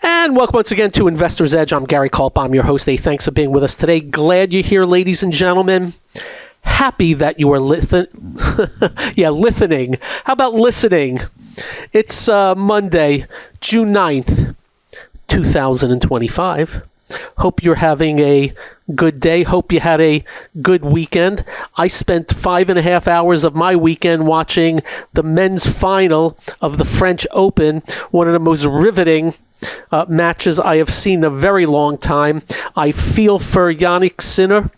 And welcome once again to Investor's Edge. I'm Gary Kaltbaum, your host. Thanks for being with us today. Glad you're here, ladies and gentlemen. Happy that you are listening. How about listening? It's Monday, June 9th, 2025. Hope you're having a good day. Hope you had a good weekend. I spent 5.5 hours of my weekend watching the men's final of the French Open, one of the most riveting matches I have seen in a very long time. I feel for Yannick Sinner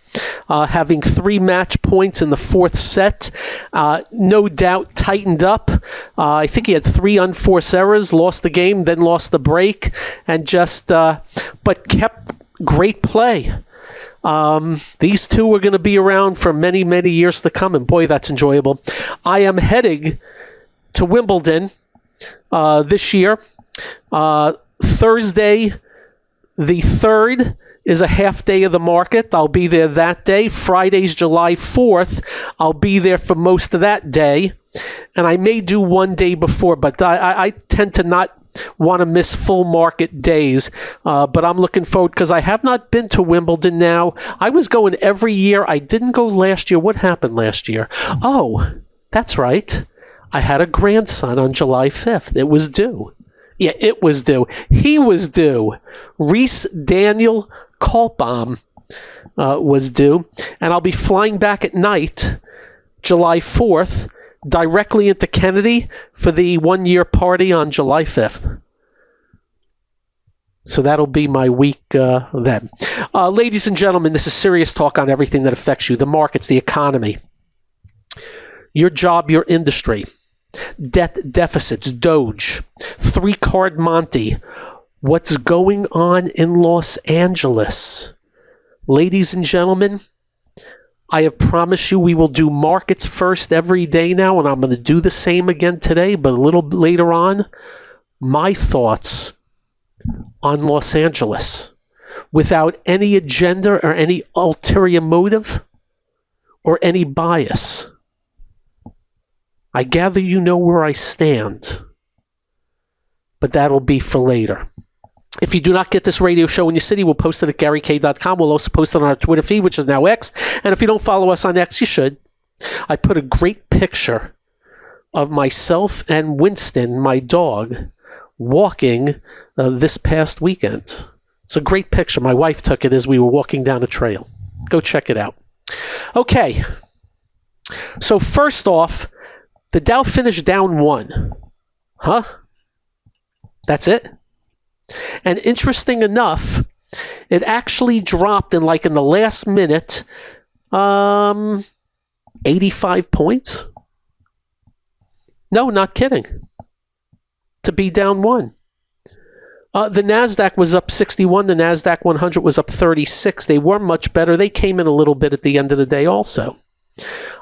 having 3 match points in the fourth set. No doubt tightened up. I think he had 3 unforced errors, lost the game, then lost the break, and just but kept great play. These two are going to be around for many, many years to come, and boy, that's enjoyable. I am heading to Wimbledon this year. Thursday, the 3rd, is a half day of the market. I'll be there that day. Friday's July 4th. I'll be there for most of that day. And I may do one day before, but I tend to not want to miss full market days. But I'm looking forward because I have not been to Wimbledon now. I was going every year. I didn't go last year. What happened last year? Oh, that's right. I had a grandson on July 5th. It was due. Yeah, it was due. He was due. Reese Daniel Kaltbaum was due. And I'll be flying back at night, July 4th, directly into Kennedy for the one-year party on July 5th. So that'll be my week then. Ladies and gentlemen, this is serious talk on everything that affects you, the markets, the economy, your job, your industry. Debt deficits, Doge, 3-card Monte, what's going on in Los Angeles. Ladies and gentlemen, I have promised you we will do markets first every day now, and I'm going to do the same again today, but a little later on, my thoughts on Los Angeles without any agenda or any ulterior motive or any bias. I gather you know where I stand, but that'll be for later. If you do not get this radio show in your city, we'll post it at GaryK.com. We'll also post it on our Twitter feed, which is now X. And if you don't follow us on X, you should. I put a great picture of myself and Winston, my dog, walking this past weekend. It's a great picture. My wife took it as we were walking down a trail. Go check it out. Okay. So first off, the Dow finished down 1. Huh? That's it? And interesting enough, it actually dropped in the last minute 85 points. No, not kidding. To be down 1. The NASDAQ was up 61. The NASDAQ 100 was up 36. They were much better. They came in a little bit at the end of the day also.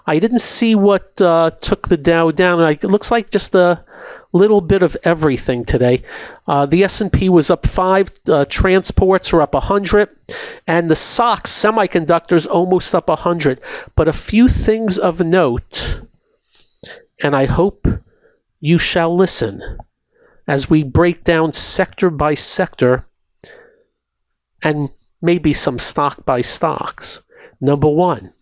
I didn't see what took the Dow down. It looks like just a little bit of everything today. The S&P was up 5. Transports were up 100. And the stocks, semiconductors, almost up 100. But a few things of note, and I hope you shall listen as we break down sector by sector and maybe some stock by stocks. Number 1.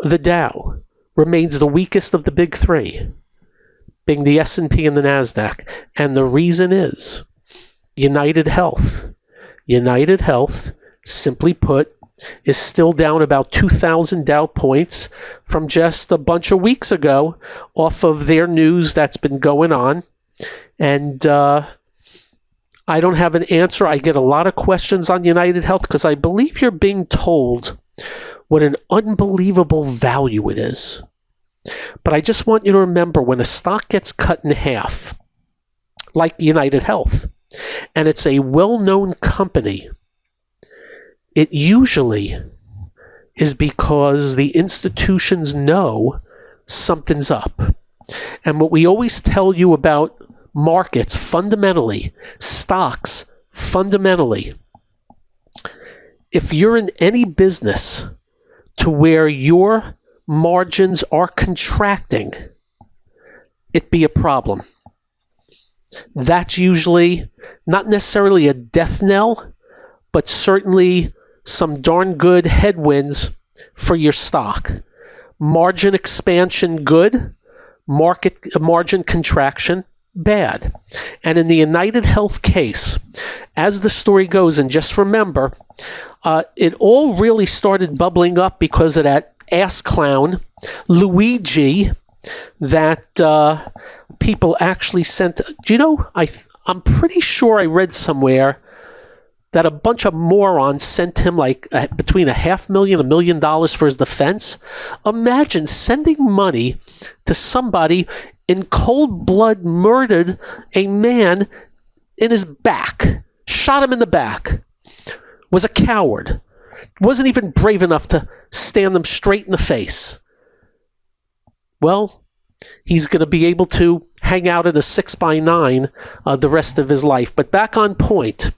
The Dow remains the weakest of the big 3, being the S&P and the NASDAQ. And the reason is United Health. United Health, simply put, is still down about 2,000 Dow points from just a bunch of weeks ago off of their news that's been going on. And I don't have an answer. I get a lot of questions on United Health because I believe you're being told what an unbelievable value it is. But I just want you to remember, when a stock gets cut in half, like United Health, and it's a well-known company, it usually is because the institutions know something's up. And what we always tell you about markets, fundamentally, stocks, fundamentally, if you're in any business to where your margins are contracting, it be a problem. That's usually Not necessarily a death knell, but certainly some darn good headwinds for your stock. Margin expansion, good. Margin contraction, bad. And in the United Health case, as the story goes, and just remember, it all really started bubbling up because of that ass clown, Luigi, that people actually sent. Do you know, I'm pretty sure I read somewhere that a bunch of morons sent him like between $500,000 and $1 million for his defense. Imagine sending money to somebody in cold blood murdered a man in his back, shot him in the back, was a coward, wasn't even brave enough to stand them straight in the face. Well, he's going to be able to hang out in a 6x9 the rest of his life. But back on point,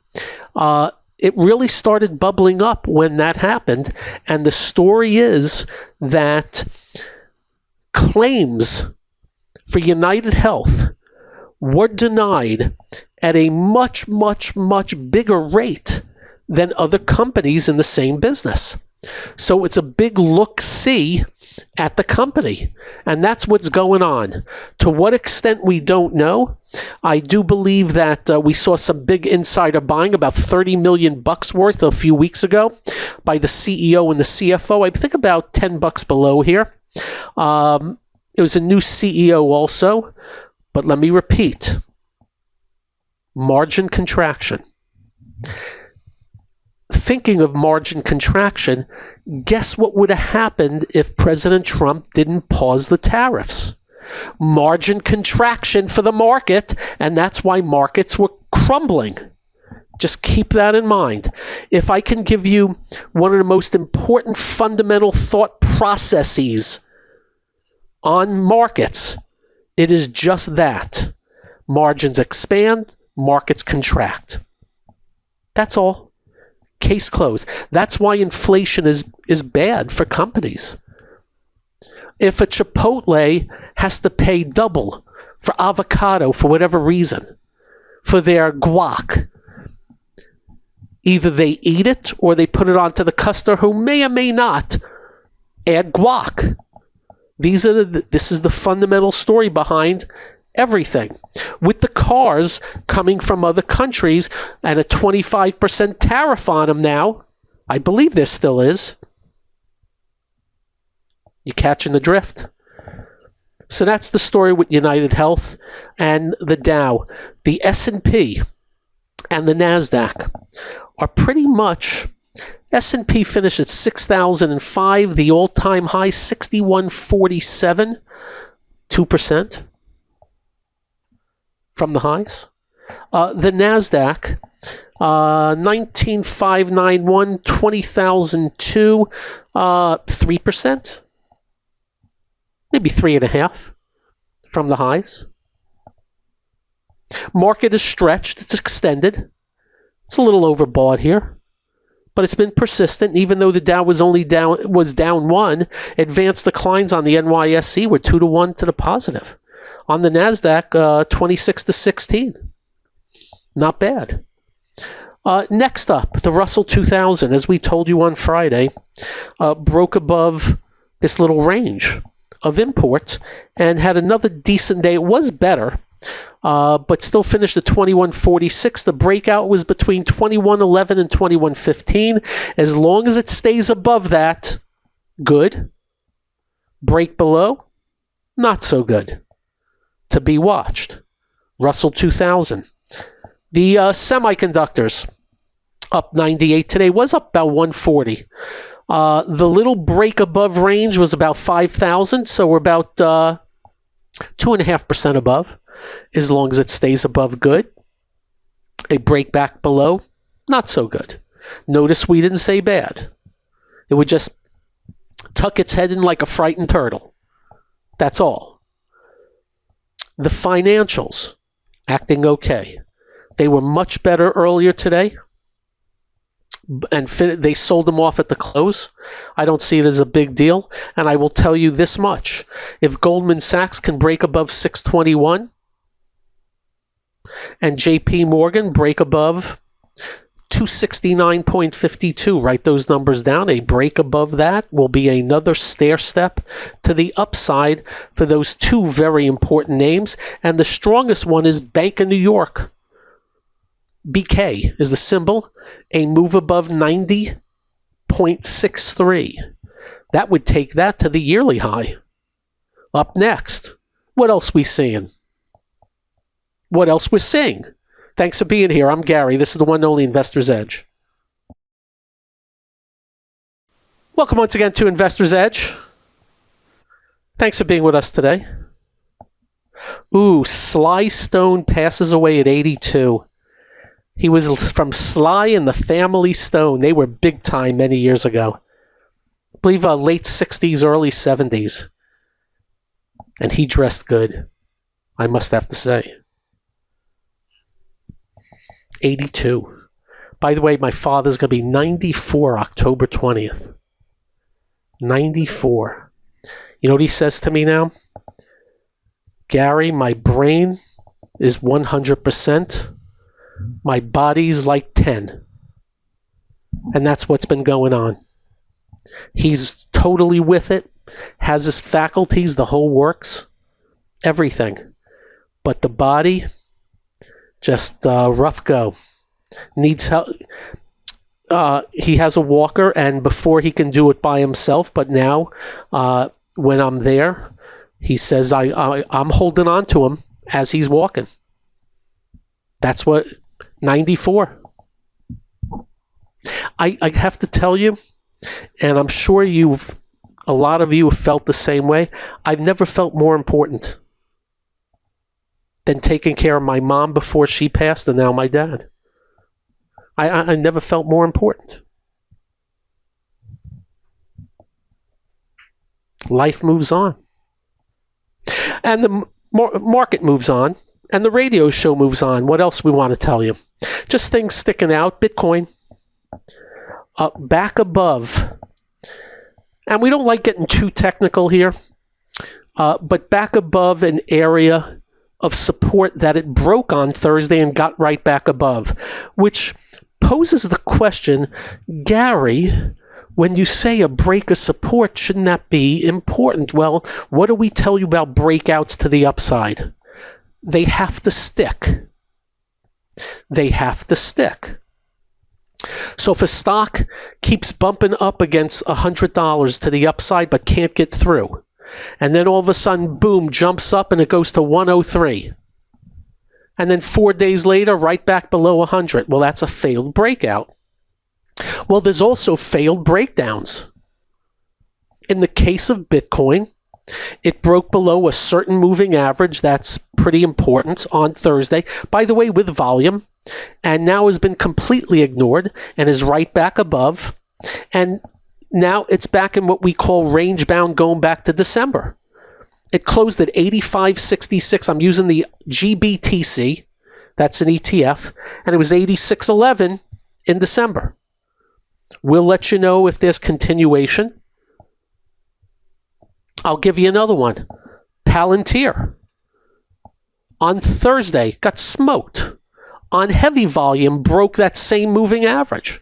it really started bubbling up when that happened. And the story is that claims for United Health were denied at a much, much, much bigger rate than other companies in the same business. So it's a big look-see at the company, and that's what's going on. To what extent, we don't know. I do believe that we saw some big insider buying, about $30 million worth a few weeks ago by the CEO and the CFO. I think about $10 below here. It was a new CEO also, but let me repeat. Margin contraction. Thinking of margin contraction, guess what would have happened if President Trump didn't pause the tariffs? Margin contraction for the market, and that's why markets were crumbling. Just keep that in mind. If I can give you one of the most important fundamental thought processes on markets, it is just that. Margins expand, markets contract. That's all. Case closed. That's why inflation is bad for companies. If a Chipotle has to pay double for avocado for whatever reason, for their guac, either they eat it or they put it onto the customer who may or may not add guac. This is the fundamental story behind everything. With the cars coming from other countries and a 25% tariff on them now, I believe there still is. You catching the drift? So that's the story with United Health and the Dow. The S&P and the NASDAQ are pretty much, S&P finished at 6,005, the all-time high 6147, 2%. From the highs. The NASDAQ, 19,591, 20,002, 3%, maybe 3.5% from the highs. Market is stretched, it's extended. It's a little overbought here, but it's been persistent. Even though the Dow was down 1, advanced declines on the NYSE were 2-1 to the positive. On the NASDAQ, 26-16. Not bad. Next up, the Russell 2000, as we told you on Friday, broke above this little range of imports and had another decent day. It was better, but still finished at 2146. The breakout was between 2111 and 2115. As long as it stays above that, good. Break below, not so good. To be watched. Russell 2000. The semiconductors up 98 today, was up about 140. The little break above range was about 5,000, so we're about 2.5% above. As long as it stays above, good. A break back below, not so good. Notice we didn't say bad. It would just tuck its head in like a frightened turtle. That's all. The financials, acting okay. They were much better earlier today, and they sold them off at the close. I don't see it as a big deal, and I will tell you this much. If Goldman Sachs can break above 621, And JP Morgan break above 269.52. Write those numbers down. A break above that will be another stair step to the upside for those two very important names. And the strongest one is Bank of New York. BK is the symbol. A move above 90.63. That would take that to the yearly high. Up next, what else we seeing? What else we're seeing? Thanks for being here. I'm Gary. This is the one and only Investor's Edge. Welcome once again to Investor's Edge. Thanks for being with us today. Ooh, Sly Stone passes away at 82. He was from Sly and the Family Stone. They were big time many years ago. I believe late 60s, early 70s. And he dressed good, I must have to say. 82. By the way, my father's going to be 94 October 20th. 94. You know what he says to me now? Gary, my brain is 100%. My body's like 10. And that's what's been going on. He's totally with it. Has his faculties, the whole works. Everything. But the body... just rough go. Needs help. He has a walker, and before he can do it by himself, but now when I'm there, he says I'm holding on to him as he's walking. That's what 94. I have to tell you, and I'm sure a lot of you have felt the same way. I've never felt more important than taking care of my mom before she passed, and now my dad. I never felt more important. Life moves on. And the market moves on. And the radio show moves on. What else we want to tell you? Just things sticking out. Bitcoin. Back above. And we don't like getting too technical here. But back above an area of support that it broke on Thursday and got right back above, which poses the question, Gary, when you say a break of support, shouldn't that be important? Well, what do we tell you about breakouts to the upside? They have to stick. They have to stick. So if a stock keeps bumping up against $100 to the upside but can't get through, and then all of a sudden, boom, jumps up and it goes to 103. And then 4 days later, right back below 100. Well, that's a failed breakout. Well, there's also failed breakdowns. In the case of Bitcoin, it broke below a certain moving average. That's pretty important on Thursday. By the way, with volume. And now has been completely ignored and is right back above. And now it's back in what we call range bound going back to December. It closed at 85.66. I'm using the GBTC. That's an ETF. And it was 86.11 in December. We'll let you know if there's continuation. I'll give you another one. Palantir. On Thursday, got smoked. On heavy volume, broke that same moving average.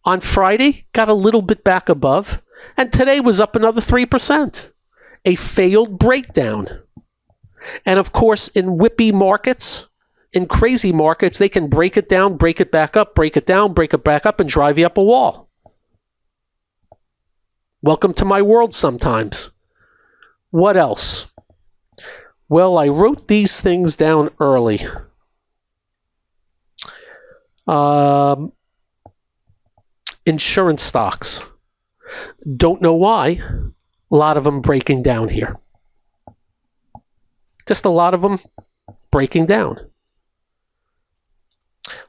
On Friday, got a little bit back above, and today was up another 3%. A failed breakdown. And of course, in whippy markets, in crazy markets, they can break it down, break it back up, break it down, break it back up, and drive you up a wall. Welcome to my world sometimes. What else? Well, I wrote these things down early. Insurance stocks. Don't know why. A lot of them breaking down here. Just a lot of them breaking down.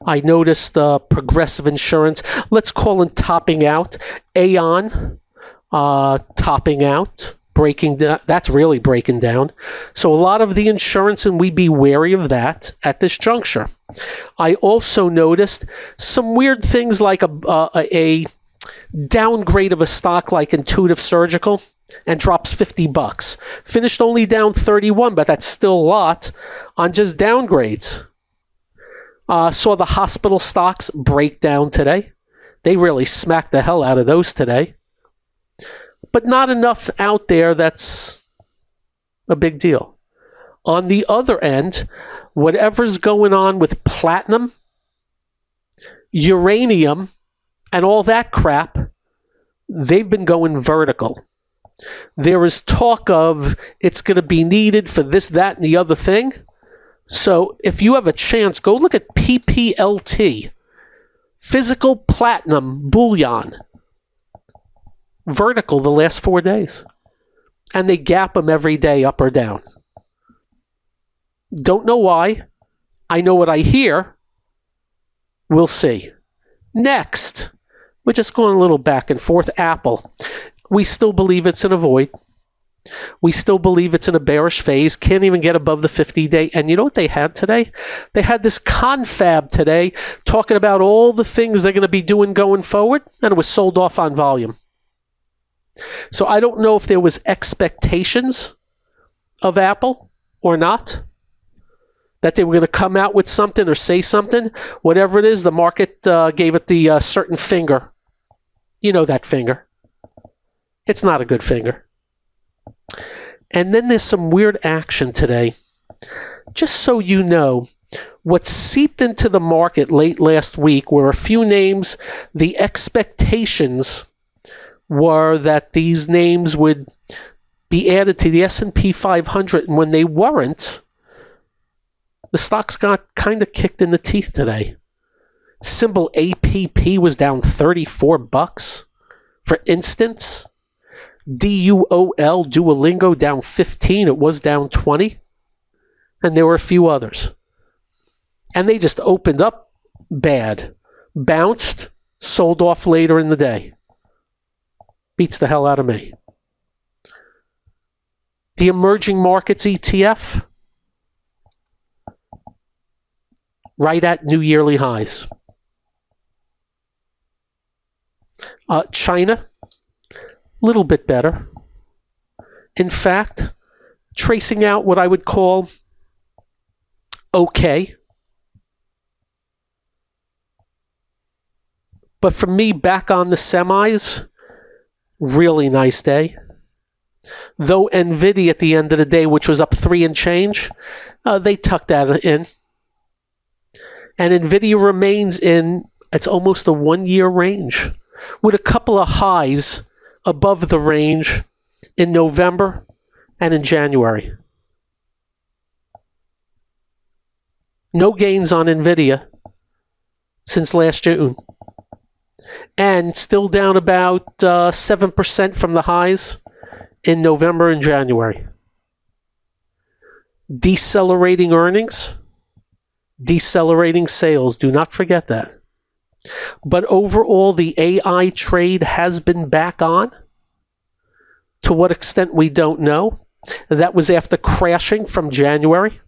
I noticed Progressive Insurance. Let's call it topping out. Aon topping out. Breaking down. That's really breaking down. So a lot of the insurance, and we'd be wary of that at this juncture. I also noticed some weird things like a downgrade of a stock like Intuitive Surgical and drops $50. Finished only down 31, but that's still a lot on just downgrades. Saw the hospital stocks break down today. They really smacked the hell out of those today. But not enough out there that's a big deal. On the other end, whatever's going on with platinum, uranium, and all that crap, they've been going vertical. There is talk of it's going to be needed for this, that, and the other thing. So if you have a chance, go look at PPLT, physical platinum bullion, vertical the last 4 days. And they gap them every day up or down. Don't know why. I know what I hear. We'll see. Next, we're just going a little back and forth. Apple. We still believe it's in a void. We still believe it's in a bearish phase. Can't even get above the 50-day. And you know what they had today? They had this confab today talking about all the things they're going to be doing going forward, and it was sold off on volume. So I don't know if there was expectations of Apple or not, that they were going to come out with something or say something. Whatever it is, the market gave it the certain finger. You know that finger. It's not a good finger. And then there's some weird action today. Just so you know, what seeped into the market late last week were a few names. The expectations were that these names would be added to the S&P 500, and when they weren't, the stocks got kind of kicked in the teeth today. Symbol APP was down $34. For instance, DUOL, Duolingo, down 15. It was down 20. And there were a few others. And they just opened up bad. Bounced, sold off later in the day. Beats the hell out of me. The emerging markets ETF, right at new yearly highs. China, a little bit better. In fact, tracing out what I would call okay. But for me, back on the semis, really nice day. Though NVIDIA at the end of the day, which was up 3 and change, they tucked that in. And NVIDIA remains in, it's almost a 1-year range, with a couple of highs above the range in November and in January. No gains on NVIDIA since last June. And still down about 7% from the highs in November and January. Decelerating earnings, decelerating sales. Do not forget that. But overall, the AI trade has been back on. To what extent, we don't know. That was after crashing from January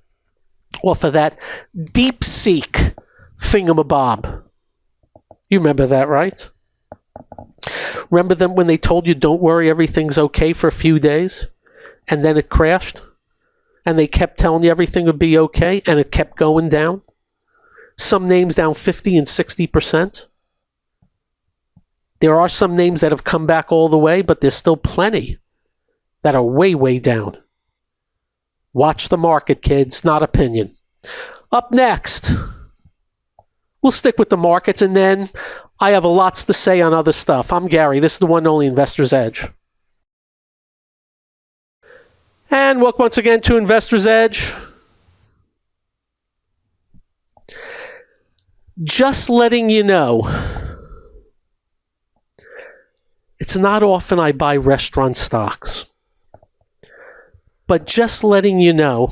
off of that DeepSeek thingamabob. You remember that, right? Remember them when they told you, don't worry, everything's okay for a few days, and then it crashed? And they kept telling you everything would be okay, and it kept going down? Some names down 50 and 60%. There are some names that have come back all the way, but there's still plenty that are way, way down. Watch the market, kids, not opinion. Up next, we'll stick with the markets, and then I have lots to say on other stuff. I'm Gary. This is the one and only Investor's Edge. And welcome once again to Investor's Edge. Just letting you know, it's not often I buy restaurant stocks. But just letting you know,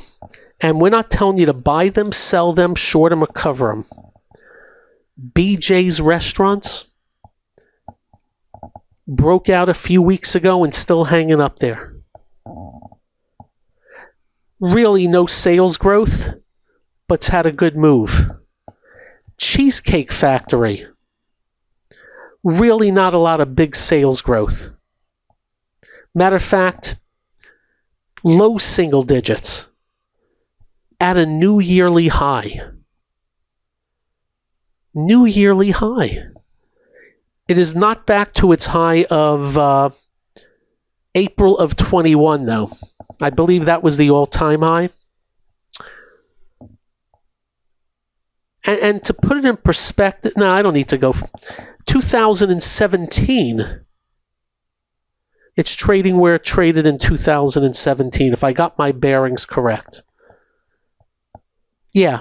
and we're not telling you to buy them, sell them, short them, or cover them. BJ's Restaurants broke out a few weeks ago and still hanging up there. Really no sales growth, but it's had a good move. Cheesecake Factory, really not a lot of big sales growth. Matter of fact, low single digits at a new yearly high. New yearly high. It is not back to its high of April of 21, though. I believe that was the all-time high. And to put it in perspective, no, I don't need to go. 2017, it's trading where it traded in 2017, if I got my bearings correct. Yeah,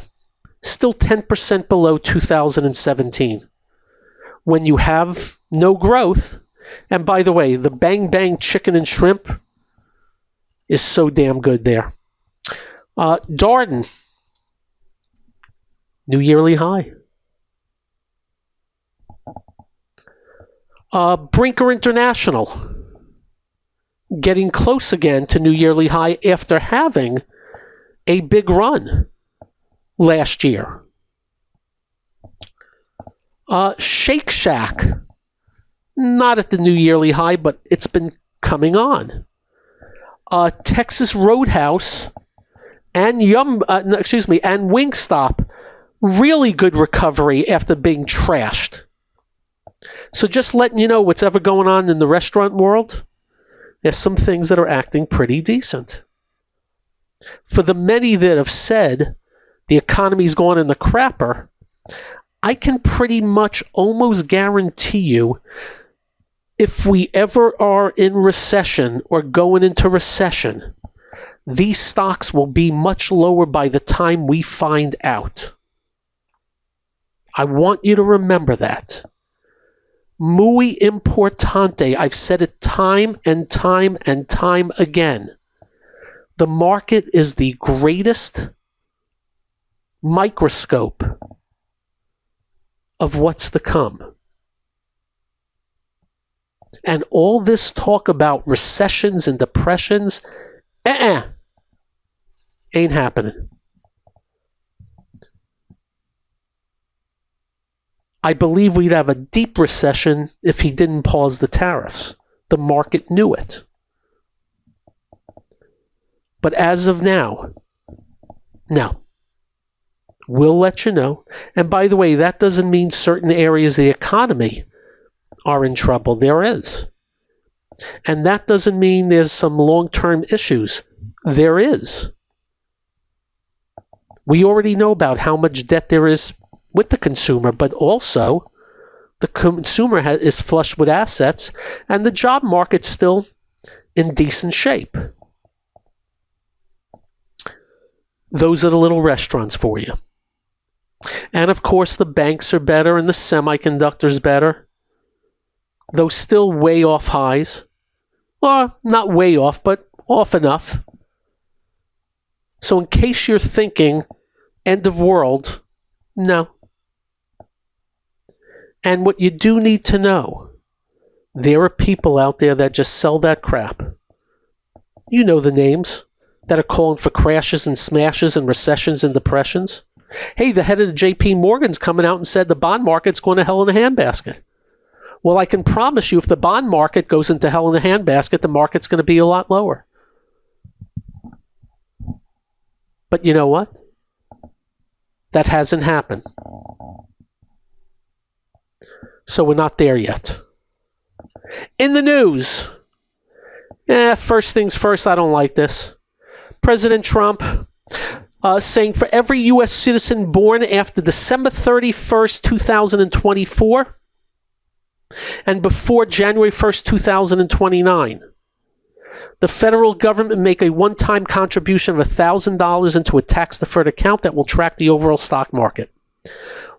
still 10% below 2017. When you have no growth, and by the way, the Bang Bang chicken and shrimp is so damn good there. Darden, new yearly high. Brinker International, getting close again to new yearly high after having a big run last year. Shake Shack, not at the new yearly high, but it's been coming on. Texas Roadhouse and Wingstop, really good recovery after being trashed. So just letting you know what's ever going on in the restaurant world, there's some things that are acting pretty decent. For the many that have said the economy's going in the crapper, I can pretty much almost guarantee you if we ever are in recession or going into recession, these stocks will be much lower by the time we find out. I want you to remember that. Muy importante. I've said it time and time and time again. The market is the greatest microscope of what's to come. And all this talk about recessions and depressions, ain't happening. I believe we'd have a deep recession if he didn't pause the tariffs. The market knew it. But as of now, no. We'll let you know. And by the way, that doesn't mean certain areas of the economy are in trouble. There is. And that doesn't mean there's some long-term issues. There is. We already know about how much debt there is with the consumer, but also the consumer is flush with assets, and the job market's still in decent shape. Those are the little restaurants for you. And of course, the banks are better and the semiconductors better, though still way off highs. Or not way off, but off enough. So in case you're thinking end of world, no. And what you do need to know, there are people out there that just sell that crap. You know the names that are calling for crashes and smashes and recessions and depressions. Hey, the head of the J.P. Morgan's coming out and said the bond market's going to hell in a handbasket. Well, I can promise you if the bond market goes into hell in a handbasket, the market's going to be a lot lower. But you know what? That hasn't happened. So we're not there yet. In the news, first things first, I don't like this. President Trump saying for every U.S. citizen born after December 31st, 2024 and before January 1st, 2029, the federal government make a one-time contribution of $1,000 into a tax-deferred account that will track the overall stock market.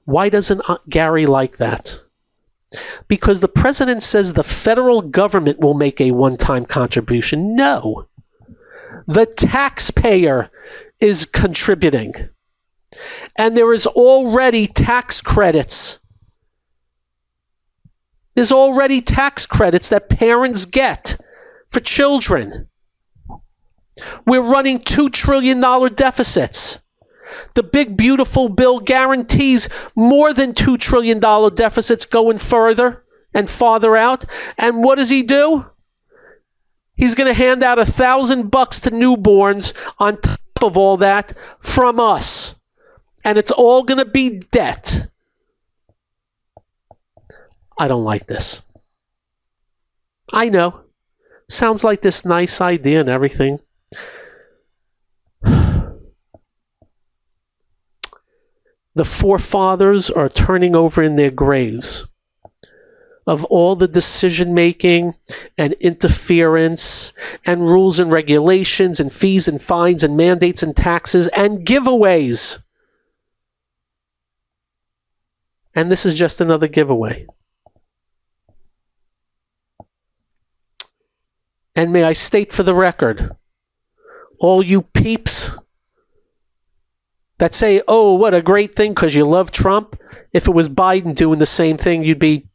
Why doesn't Gary like that? Because the president says the federal government will make a one-time contribution. No. The taxpayer is contributing. And there is already tax credits. There's already tax credits that parents get for children. We're running $2 trillion deficits. The big, beautiful bill guarantees more than $2 trillion deficits going further and farther out. And what does he do? He's going to hand out $1,000 to newborns on top of all that from us. And it's all going to be debt. I don't like this. I know. Sounds like this nice idea and everything. The forefathers are turning over in their graves of all the decision making and interference and rules and regulations and fees and fines and mandates and taxes and giveaways. And this is just another giveaway. And may I state for the record, all you peeps that say, oh, what a great thing because you love Trump, if it was Biden doing the same thing, you'd be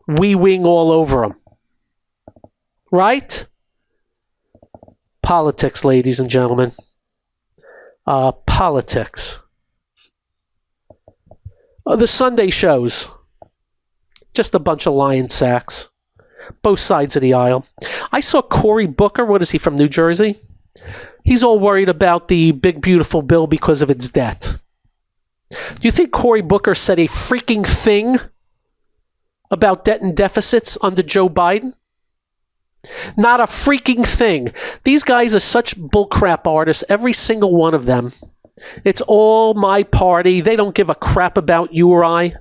wee-wing all over him. Right? Politics, ladies and gentlemen. Politics. The Sunday shows. Just a bunch of lion sacks. Both sides of the aisle. I saw Cory Booker. What is he, from New Jersey? He's all worried about the big, beautiful bill because of its debt. Do you think Cory Booker said a freaking thing about debt and deficits under Joe Biden? Not a freaking thing. These guys are such bullcrap artists, every single one of them. It's all my party. They don't give a crap about you or I.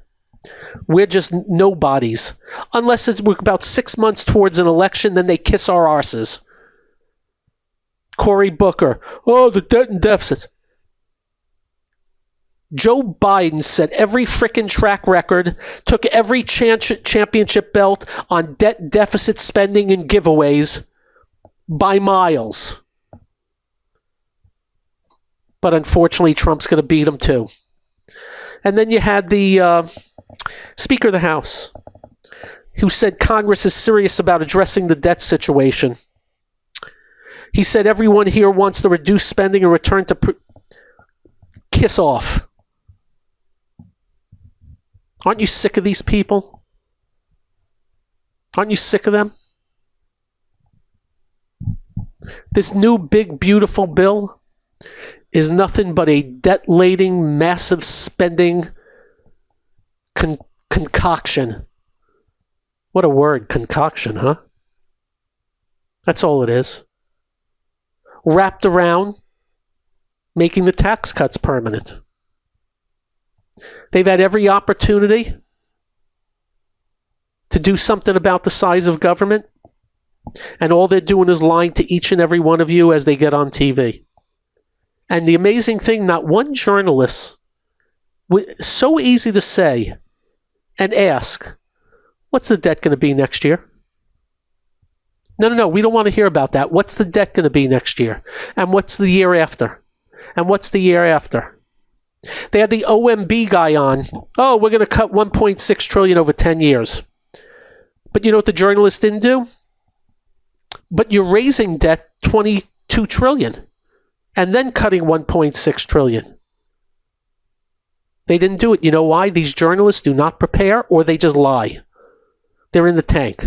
We're just nobodies. Unless we're about 6 months towards an election, then they kiss our arses. Cory Booker. Oh, the debt and deficits. Joe Biden set every frickin' track record, took every championship belt on debt, deficit spending, and giveaways by miles. But unfortunately, Trump's going to beat him too. And then you had the Speaker of the House, who said Congress is serious about addressing the debt situation. He said everyone here wants to reduce spending and return to kiss off. Aren't you sick of these people? Aren't you sick of them? This new big beautiful bill is nothing but a debt-laden, massive spending concoction. What a word, concoction, huh? That's all it is. Wrapped around making the tax cuts permanent. They've had every opportunity to do something about the size of government, and all they're doing is lying to each and every one of you as they get on TV. And the amazing thing, not one journalist, so easy to say and ask, what's the debt going to be next year? No, we don't want to hear about that. What's the debt going to be next year? And what's the year after? And what's the year after? They had the OMB guy on. Oh, we're going to cut $1.6 trillion over 10 years. But you know what the journalists didn't do? But you're raising debt $22 trillion and then cutting $1.6 trillion. They didn't do it. You know why? These journalists do not prepare, or they just lie. They're in the tank.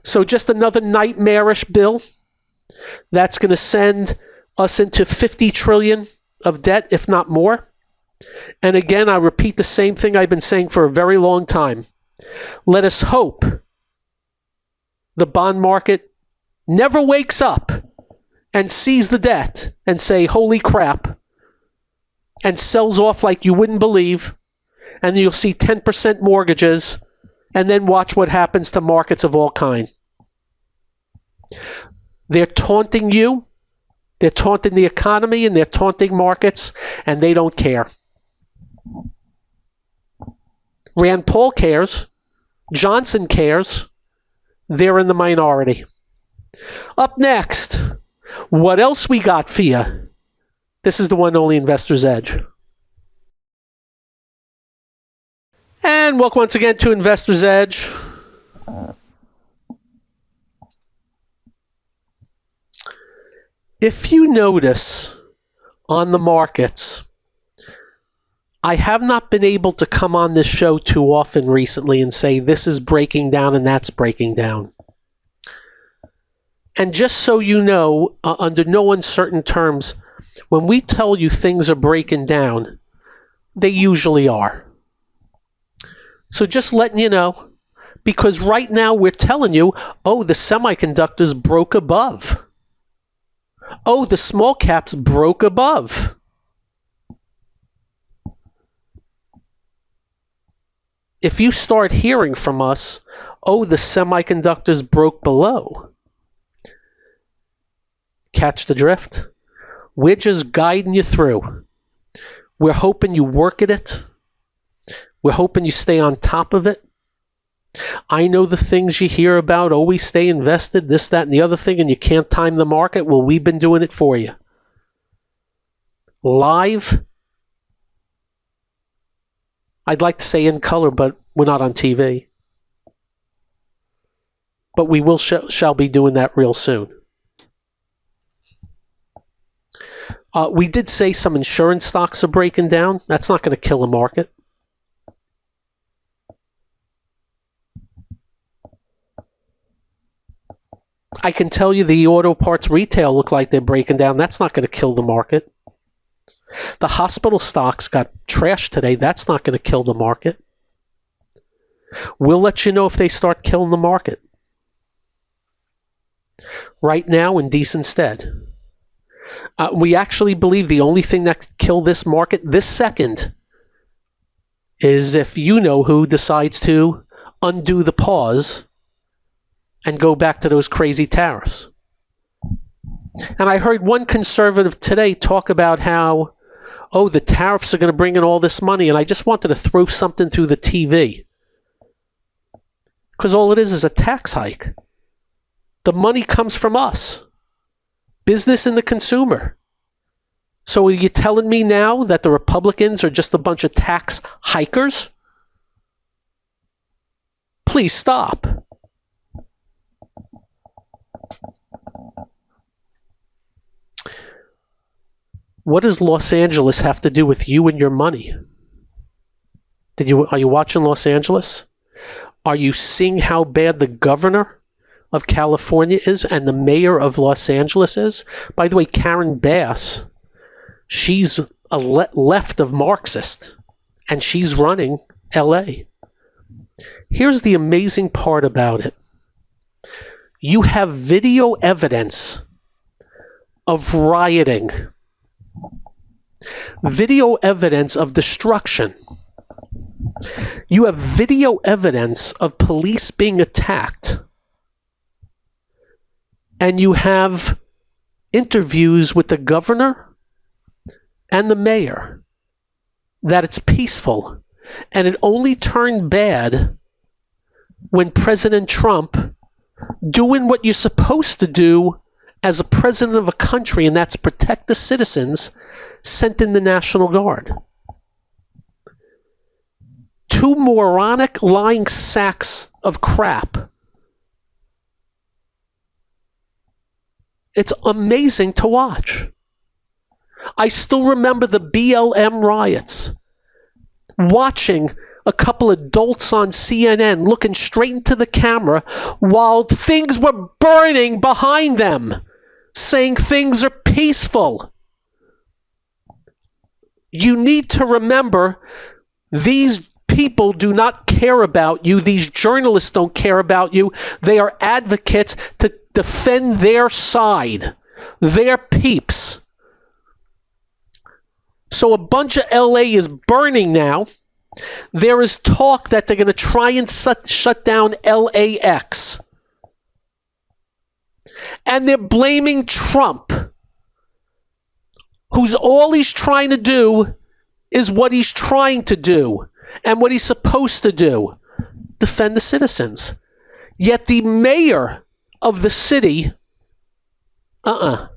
So just another nightmarish bill that's going to send us into $50 trillion of debt, if not more. And again, I repeat the same thing I've been saying for a very long time. Let us hope the bond market never wakes up and sees the debt and say, holy crap, and sells off like you wouldn't believe, and you'll see 10% mortgages, and then watch what happens to markets of all kinds. They're taunting you, they're taunting the economy, and they're taunting markets, and they don't care. Rand Paul cares. Johnson cares. They're in the minority. Up next, what else we got for you? This is the one and only Investor's Edge. And welcome once again to Investor's Edge. If you notice on the markets, I have not been able to come on this show too often recently and say this is breaking down and that's breaking down. And just so you know, under no uncertain terms, when we tell you things are breaking down, they usually are. So just letting you know, because right now we're telling you, oh, the semiconductors broke above. Oh, the small caps broke above. If you start hearing from us, oh, the semiconductors broke below, catch the drift? We're just guiding you through. We're hoping you work at it. We're hoping you stay on top of it. I know the things you hear about, always stay invested, this, that, and the other thing, and you can't time the market. Well, we've been doing it for you. Live. I'd like to say in color, but we're not on TV. But we will shall be doing that real soon. We did say some insurance stocks are breaking down. That's not going to kill the market. I can tell you the auto parts retail look like they're breaking down. That's not going to kill the market. The hospital stocks got trashed today. That's not going to kill the market. We'll let you know if they start killing the market. Right now, in decent stead. We actually believe the only thing that could kill this market this second is if you know who decides to undo the pause and go back to those crazy tariffs. And I heard one conservative today talk about how, oh, the tariffs are going to bring in all this money, and I just wanted to throw something through the TV. Because all it is a tax hike. The money comes from us. Business and the consumer. So are you telling me now that the Republicans are just a bunch of tax hikers? Please stop. What does Los Angeles have to do with you and your money? Are you watching Los Angeles? Are you seeing how bad the governor of California is and the mayor of Los Angeles is? By the way, Karen Bass, she's a left of Marxist, and she's running L.A. Here's the amazing part about it. You have video evidence of rioting, video evidence of destruction. You have video evidence of police being attacked. And you have interviews with the governor and the mayor that it's peaceful. And it only turned bad when President Trump, doing what you're supposed to do as a president of a country, and that's protect the citizens, sent in the National Guard. Two moronic lying sacks of crap. It's amazing to watch. I still remember the BLM riots. Watching a couple of dolts on CNN looking straight into the camera while things were burning behind them, saying things are peaceful. You need to remember, these people do not care about you. These journalists don't care about you. They are advocates to defend their side, their peeps. So a bunch of LA is burning now. There is talk that they're going to try and shut down LAX. And they're blaming Trump, who's all he's trying to do is what he's trying to do and what he's supposed to do, defend the citizens. Yet the mayor of the city, the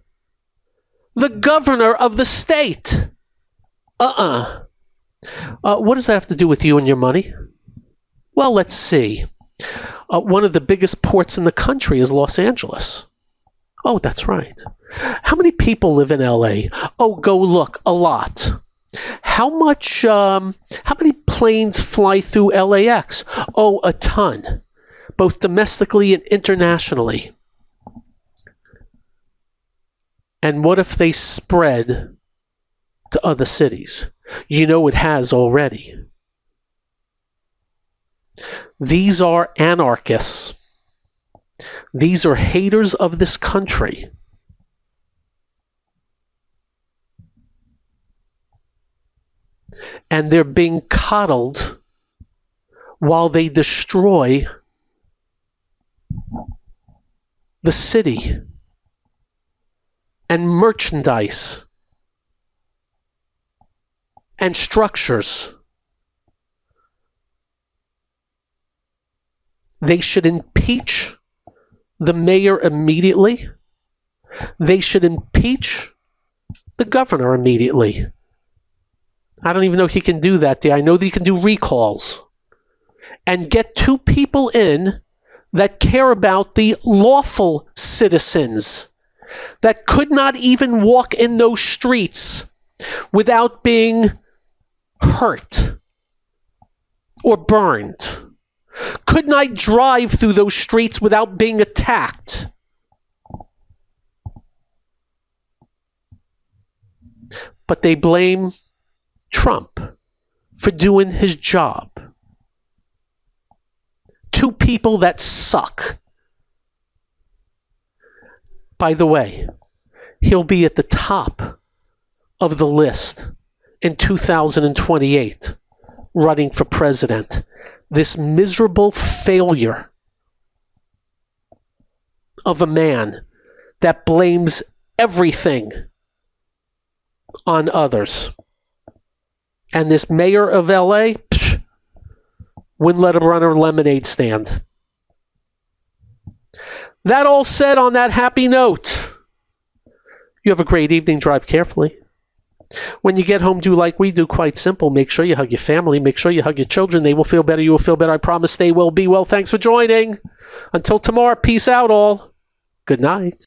governor of the state, what does that have to do with you and your money? Well, let's see. One of the biggest ports in the country is Los Angeles. Oh, that's right. How many people live in LA? Oh, go look. A lot. How many planes fly through LAX? Oh, a ton. Both domestically and internationally. And what if they spread to other cities? You know it has already. These are anarchists. These are haters of this country. And they're being coddled while they destroy the city and merchandise and structures. They should impeach the mayor immediately. They should impeach the governor immediately. I don't even know if he can do that. I know that he can do recalls. And get two people in that care about the lawful citizens that could not even walk in those streets without being hurt or burned. Could not drive through those streets without being attacked. But they blame Trump for doing his job. Two people that suck. By the way, he'll be at the top of the list in 2028 running for president. This miserable failure of a man that blames everything on others. And this mayor of L.A., wouldn't let him run a lemonade stand. That all said, on that happy note, you have a great evening. Drive carefully. When you get home, do like we do, quite simple. Make sure you hug your family. Make sure you hug your children. They will feel better. You will feel better. I promise. Stay well. Be well. Thanks for joining. Until tomorrow, peace out all. Good night.